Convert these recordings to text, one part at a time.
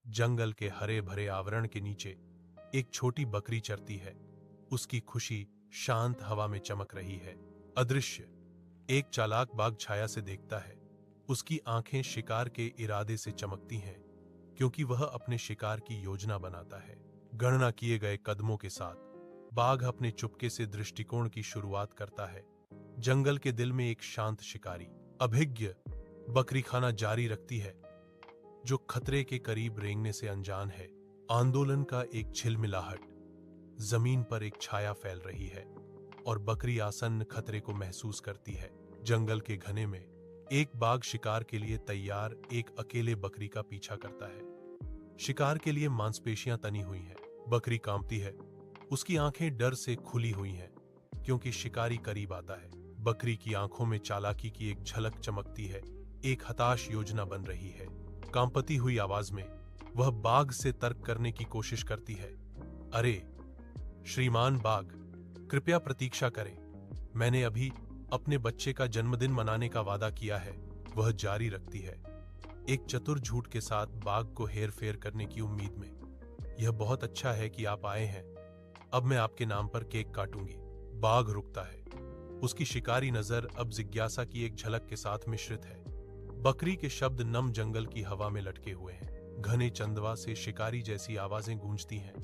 जंगल के हरे भरे आवरण के नीचे एक छोटी बकरी चरती है। उसकी खुशी शांत हवा में चमक रही है। अदृश्य एक चालाक बाघ छाया से देखता है। उसकी आंखें शिकार के इरादे से चमकती हैं, क्योंकि वह अपने शिकार की योजना बनाता है। गणना किए गए कदमों के साथ बाघ अपने चुपके से दृष्टिकोण की शुरुआत करता है। जंगल के दिल में एक शांत शिकारी अभिज्ञ बकरी खाना जारी रखती है, जो खतरे के करीब रेंगने से अनजान है। आंदोलन का एक झिलमिलाहट, जमीन पर एक छाया फैल रही है और बकरी आसन्न खतरे को महसूस करती है। जंगल के घने में एक बाघ शिकार के लिए तैयार एक अकेले बकरी का पीछा करता है। शिकार के लिए मांसपेशियां तनी हुई हैं। बकरी कांपती है। उसकी आंखें डर से खुली हुई हैं, क्योंकि शिकारी करीब आता है। बकरी की आंखों में चालाकी की एक झलक चमकती है। एक हताश योजना बन रही है। कांपती हुई आवाज में वह बाघ से तर्क करने की कोशिश करती है। अरे श्रीमान बाघ, कृपया प्रतीक्षा करें। मैंने अभी अपने बच्चे का जन्मदिन मनाने का वादा किया है, वह जारी रखती है, एक चतुर झूठ के साथ बाघ को हेर फेर करने की उम्मीद में। यह बहुत अच्छा है कि आप आए हैं। अब मैं आपके नाम पर केक काटूंगी। बाघ रुकता है। उसकी शिकारी नजर अब जिज्ञासा की एक झलक के साथ मिश्रित है। बकरी के शब्द नम जंगल की हवा में लटके हुए हैं। घने चंदवा से शिकारी जैसी आवाजें गूंजती हैं,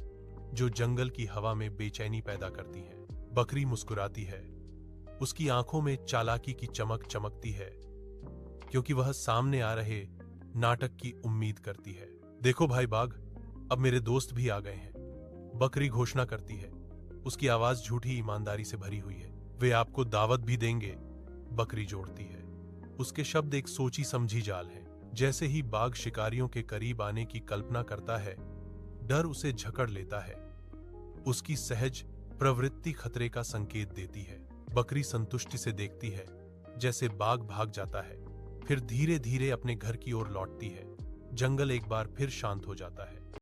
जो जंगल की हवा में बेचैनी पैदा करती हैं। बकरी मुस्कुराती है। उसकी आंखों में चालाकी की चमक चमकती है, क्योंकि वह सामने आ रहे नाटक की उम्मीद करती है। देखो भाई बाघ, अब मेरे दोस्त भी आ गए हैं, बकरी घोषणा करती है। उसकी आवाज झूठी ईमानदारी से भरी हुई है। वे आपको दावत भी देंगे, बकरी जोड़ती है। उसके शब्द एक सोची समझी जाल है। जैसे ही बाघ शिकारियों के करीब आने की कल्पना करता है, डर उसे जकड़ लेता है। उसकी सहज प्रवृत्ति खतरे का संकेत देती है। बकरी संतुष्टि से देखती है, जैसे बाघ भाग जाता है, फिर धीरे धीरे अपने घर की ओर लौटती है। जंगल एक बार फिर शांत हो जाता है।